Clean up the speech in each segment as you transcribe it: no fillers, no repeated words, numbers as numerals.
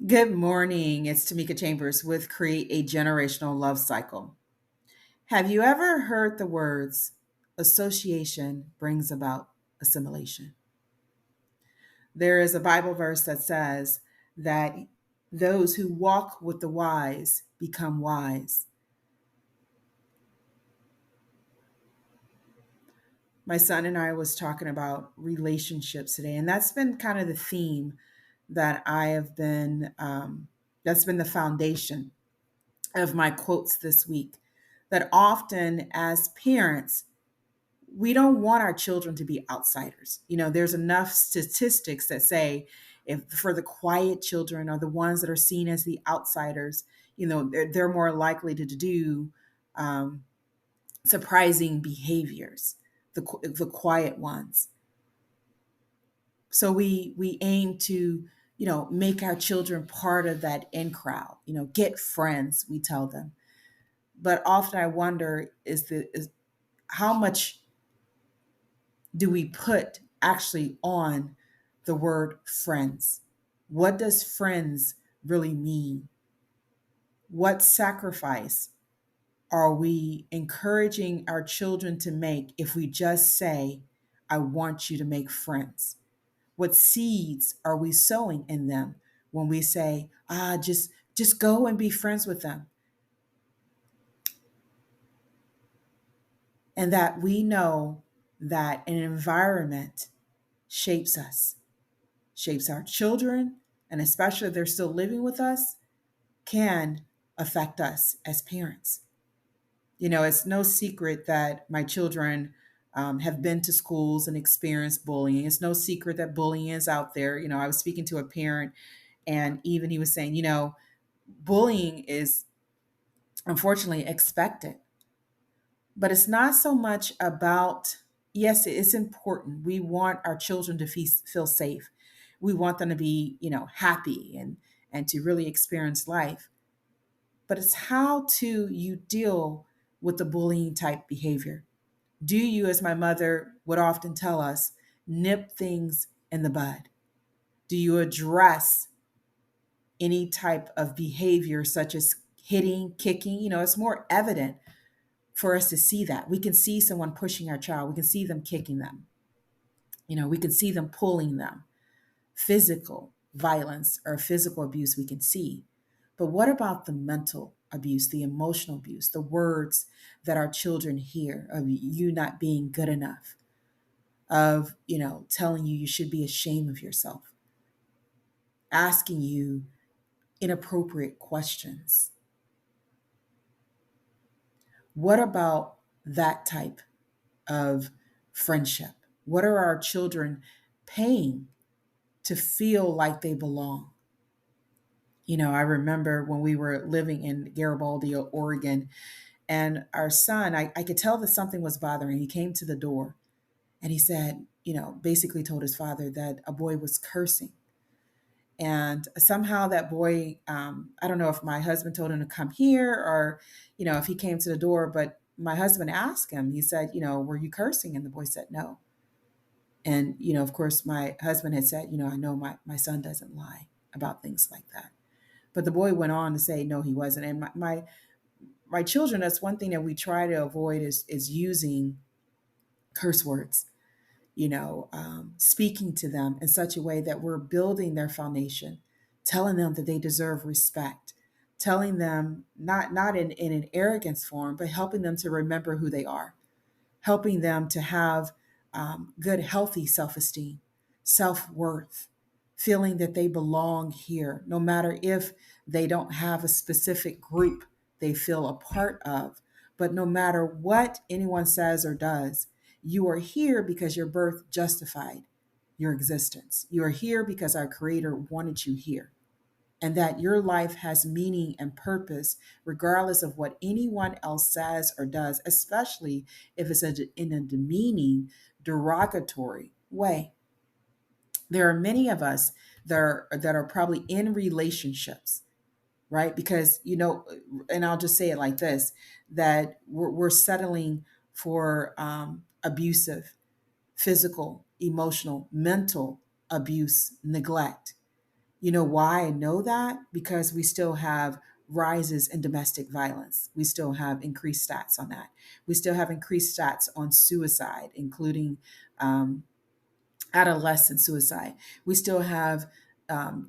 Good morning. It's Tamika Chambers with Create a Generational Love Cycle. Have you ever heard the words, association brings about assimilation? There is a Bible verse that says that those who walk with the wise become wise. My son and I was talking about relationships today, and that's been kind of the theme that I have been, that's been the foundation of my quotes this week. That often, as parents, we don't want our children to be outsiders. There's enough statistics that say if for the quiet children or the ones that are seen as the outsiders, they're more likely to do um, surprising behaviors, the quiet ones. So we aim to make our children part of that in crowd. Get friends, we tell them. But often I wonder is how much do we put actually on the word friends? What does friends really mean? What sacrifice are we encouraging our children to make if we just say, I want you to make friends? What seeds are we sowing in them when we say, just go and be friends with them? And that we know that an environment shapes us, shapes our children, and especially if they're still living with us, can affect us as parents. It's no secret that my children have been to schools and experienced bullying. It's no secret that bullying is out there. I was speaking to a parent, and even he was saying, bullying is unfortunately expected. But it's not so much about, yes, it's important. We want our children to feel safe. We want them to be, happy and to really experience life. But it's how to you deal with the bullying type behavior. Do you, as my mother would often tell us, nip things in the bud? Do you address any type of behavior such as hitting, kicking? It's more evident for us to see that. We can see someone pushing our child. We can see them kicking them. We can see them pulling them. Physical violence or physical abuse we can see. But what about the mental abuse, the emotional abuse, the words that our children hear of you not being good enough, of, telling you should be ashamed of yourself, asking you inappropriate questions? What about that type of friendship? What are our children paying to feel like they belong? I remember when we were living in Garibaldi, Oregon, and our son, I could tell that something was bothering. He came to the door and he said, basically told his father that a boy was cursing. And somehow that boy, I don't know if my husband told him to come here or, if he came to the door, but my husband asked him, he said, were you cursing? And the boy said, no. And, of course, my husband had said, I know my son doesn't lie about things like that. But the boy went on to say, no, he wasn't. And my children, that's one thing that we try to avoid is using curse words, speaking to them in such a way that we're building their foundation, telling them that they deserve respect, telling them not in an arrogance form, but helping them to remember who they are, helping them to have good, healthy self esteem, self worth, feeling that they belong here, no matter if they don't have a specific group they feel a part of. But no matter what anyone says or does, you are here because your birth justified your existence. You are here because our Creator wanted you here, and that your life has meaning and purpose regardless of what anyone else says or does, especially if it's in a demeaning, derogatory way. There are many of us that are probably in relationships, right? Because, and I'll just say it like this, that we're settling for abusive, physical, emotional, mental abuse, neglect. You know why I know that? Because we still have rises in domestic violence. We still have increased stats on that. We still have increased stats on suicide, including um, adolescent suicide. We still have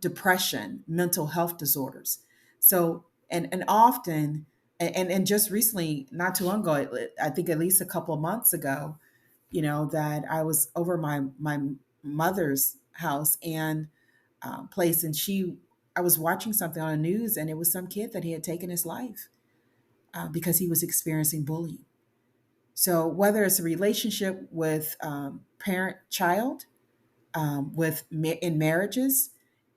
depression, mental health disorders. So, and often, and just recently, not too long ago, I think at least a couple of months ago, that I was over my mother's house and place, and I was watching something on the news, and it was some kid that he had taken his life because he was experiencing bullying. So whether it's a relationship with parent child, in marriages,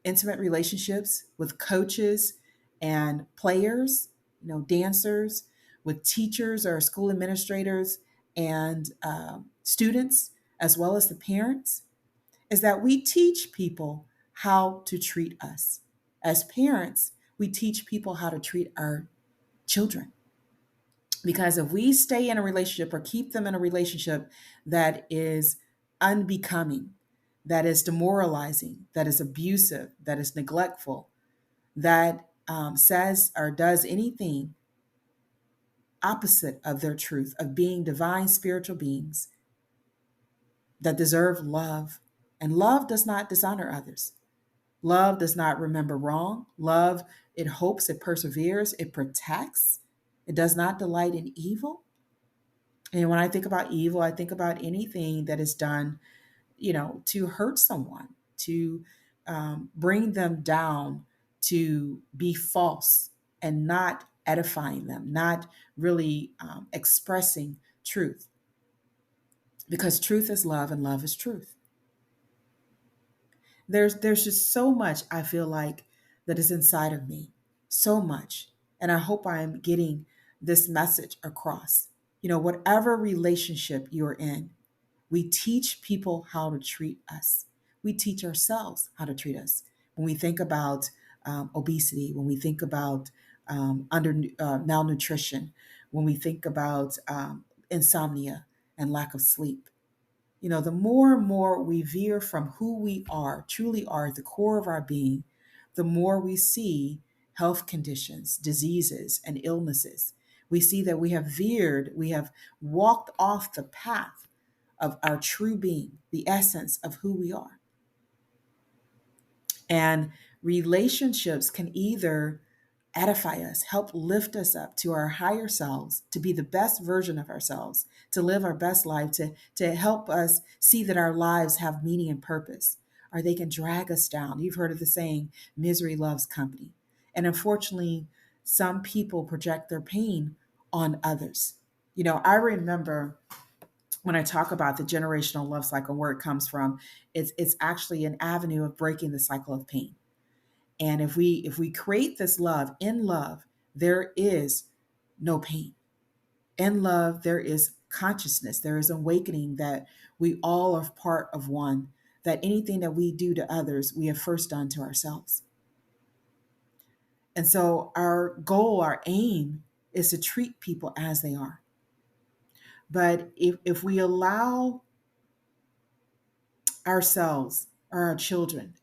intimate relationships with coaches and players, dancers, with teachers or school administrators and students, as well as the parents, is that we teach people how to treat us. As parents, we teach people how to treat our children. Because if we stay in a relationship or keep them in a relationship that is unbecoming, that is demoralizing, that is abusive, that is neglectful, that says or does anything opposite of their truth, of being divine spiritual beings that deserve love. And love does not dishonor others. Love does not remember wrong. Love, it hopes, it perseveres, it protects. It does not delight in evil. And when I think about evil, I think about anything that is done, to hurt someone, to bring them down, to be false and not edifying them, not really expressing truth. Because truth is love and love is truth. There's just so much I feel like that is inside of me, so much, and I hope I am getting this message across. Whatever relationship you're in, we teach people how to treat us. We teach ourselves how to treat us. When we think about obesity, when we think about malnutrition, when we think about insomnia and lack of sleep, the more and more we veer from who we are, truly are, the core of our being, the more we see health conditions, diseases, and illnesses. We see that we have veered, we have walked off the path of our true being, the essence of who we are. And relationships can either edify us, help lift us up to our higher selves, to be the best version of ourselves, to live our best life, to help us see that our lives have meaning and purpose, or they can drag us down. You've heard of the saying, misery loves company. And unfortunately, some people project their pain on others. I remember when I talk about the generational love cycle, where it comes from, it's actually an avenue of breaking the cycle of pain. And if we create this love, in love, there is no pain. In love, there is consciousness, there is awakening that we all are part of one, that anything that we do to others, we have first done to ourselves. And so our goal, our aim is to treat people as they are. But if we allow ourselves or our children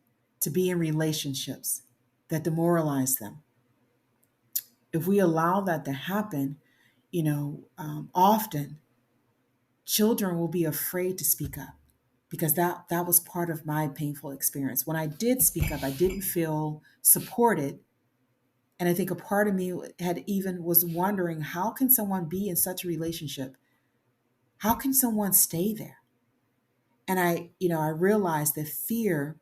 to be in relationships that demoralize them, if we allow that to happen, often children will be afraid to speak up, because that was part of my painful experience. When I did speak up, I didn't feel supported. And I think a part of me had even was wondering, how can someone be in such a relationship? How can someone stay there? And I realized that fear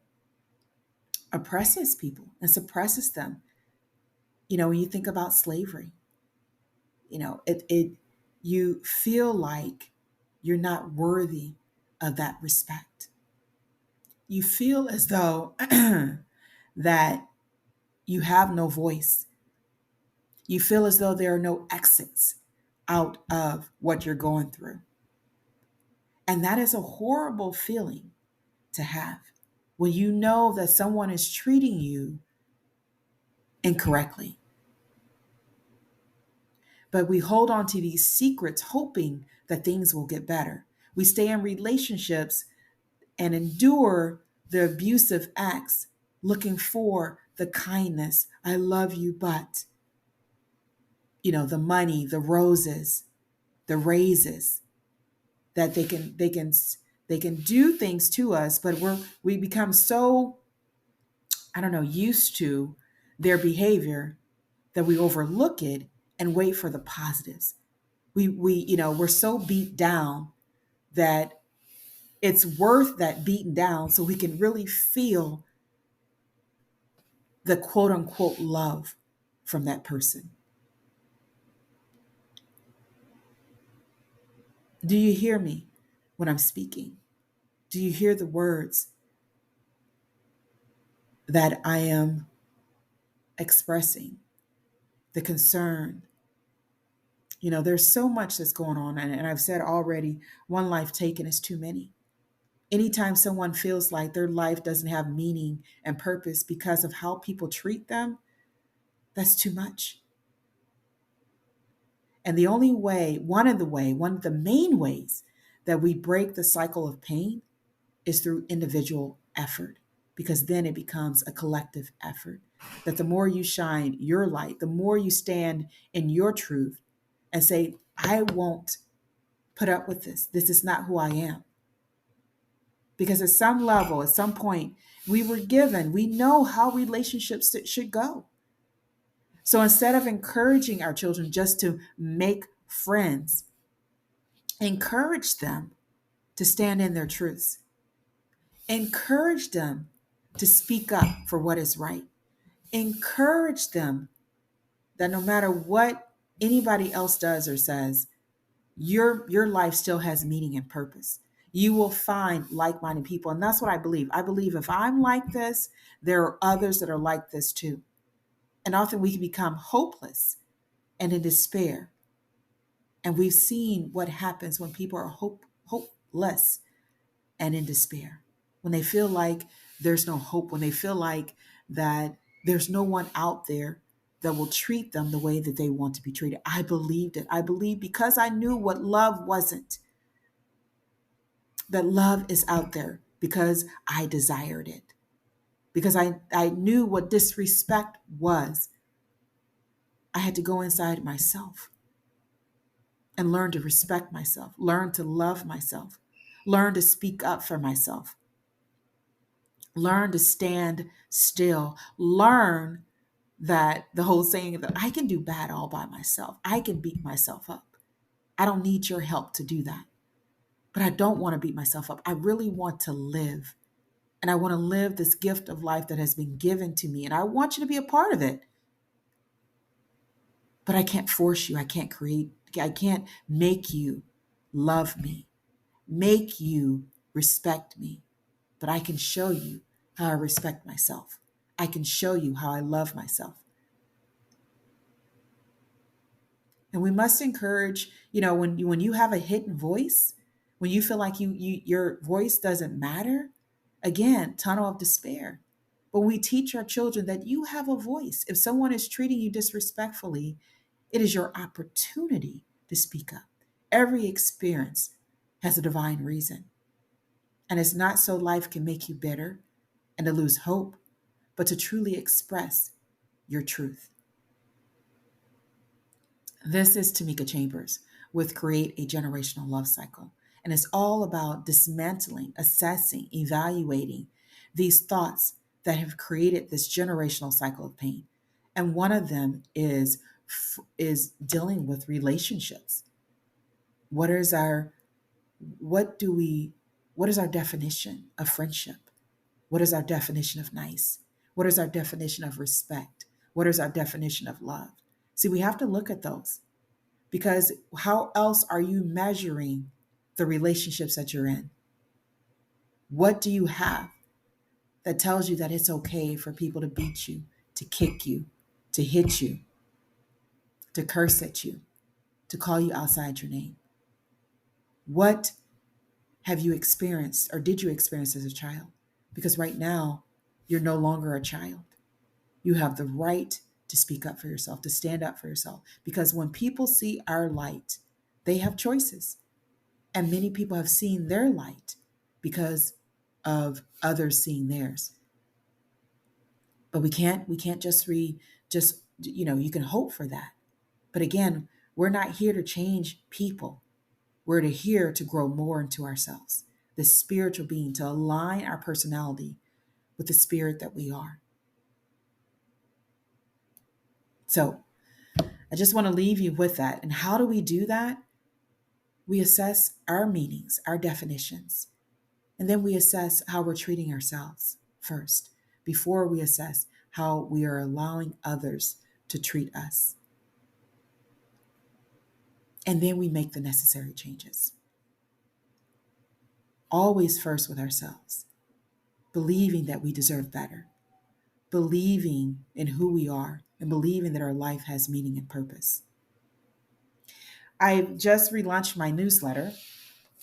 oppresses people and suppresses them. When you think about slavery, it you feel like you're not worthy of that respect. You feel as though that you have no voice. You feel as though there are no exits out of what you're going through. And that is a horrible feeling to have, when you know that someone is treating you incorrectly. But we hold on to these secrets, hoping that things will get better. We stay in relationships and endure the abusive acts looking for the kindness. I love you, but, the money, the roses, the raises that they can do things to us, but we become so, I don't know, used to their behavior that we overlook it and wait for the positives. We're so beat down that it's worth that beaten down so we can really feel the quote unquote love from that person. Do you hear me when I'm speaking? Do you hear the words that I am expressing? The concern. There's so much that's going on. And I've said already, one life taken is too many. Anytime someone feels like their life doesn't have meaning and purpose because of how people treat them, that's too much. And the only way, one of the main ways that we break the cycle of pain is through individual effort, because then it becomes a collective effort. That the more you shine your light, the more you stand in your truth and say, I won't put up with this. This is not who I am. Because at some level, at some point, we know how relationships should go. So instead of encouraging our children just to make friends, encourage them to stand in their truths. Encourage them to speak up for what is right. Encourage them that no matter what anybody else does or says, your life still has meaning and purpose. You will find like-minded people. And that's what I believe. I believe if I'm like this, there are others that are like this too. And often we can become hopeless and in despair. And we've seen what happens when people are hopeless and in despair. When they feel like there's no hope, when they feel like that there's no one out there that will treat them the way that they want to be treated. I believed it. I believed because I knew what love wasn't, that love is out there because I desired it. Because I knew what disrespect was. I had to go inside myself and learn to respect myself, learn to love myself, learn to speak up for myself, learn to stand still, learn that the whole saying that I can do bad all by myself. I can beat myself up. I don't need your help to do that. But I don't want to beat myself up. I really want to live. And I want to live this gift of life that has been given to me. And I want you to be a part of it. But I can't force you. I can't make you love me, make you respect me. But I can show you how I respect myself. I can show you how I love myself. And we must encourage, when you have a hidden voice, when you feel like your voice doesn't matter, again, tunnel of despair. But we teach our children that you have a voice. If someone is treating you disrespectfully, it is your opportunity to speak up. Every experience has a divine reason. And it's not so life can make you bitter and to lose hope, but to truly express your truth. This is Tamika Chambers with Create a Generational Love Cycle. And it's all about dismantling, assessing, evaluating these thoughts that have created this generational cycle of pain. And one of them is dealing with relationships. What is our what do we what is our definition of friendship? What is our definition of nice? What is our definition of respect? What is our definition of love? See, we have to look at those, because how else are you measuring the relationships that you're in? What do you have that tells you that it's okay for people to beat you, to kick you, to hit you, to curse at you, to call you outside your name? What have you experienced, or did you experience as a child? Because right now, you're no longer a child. You have the right to speak up for yourself, to stand up for yourself. Because when people see our light, they have choices. And many people have seen their light because of others seeing theirs. But we can't just you can hope for that. But again, we're not here to change people. We're here to grow more into ourselves, the spiritual being, to align our personality with the spirit that we are. So I just want to leave you with that. And how do we do that? We assess our meanings, our definitions, and then we assess how we're treating ourselves first before we assess how we are allowing others to treat us. And then we make the necessary changes. Always first with ourselves, believing that we deserve better, believing in who we are, and believing that our life has meaning and purpose. I just relaunched my newsletter,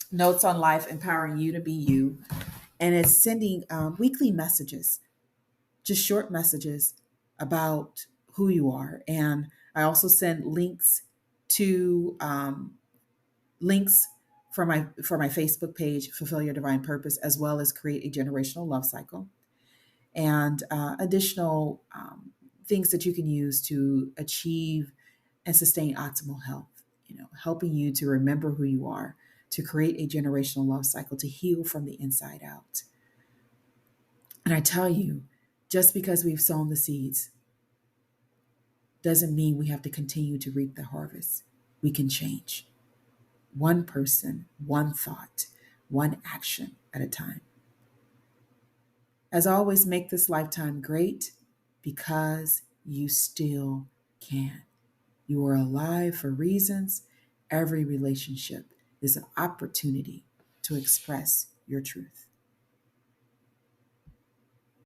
Notes on Life, Empowering You to Be You, and it's sending weekly messages, just short messages about who you are. And I also send to links for my Facebook page, Fulfill Your Divine Purpose, as well as Create a Generational Love Cycle, and additional things that you can use to achieve and sustain optimal health. Helping you to remember who you are, to create a generational love cycle, to heal from the inside out. And I tell you, just because we've sown the seeds doesn't mean we have to continue to reap the harvest. We can change. One person, one thought, one action at a time. As always, make this lifetime great because you still can. You are alive for reasons. Every relationship is an opportunity to express your truth.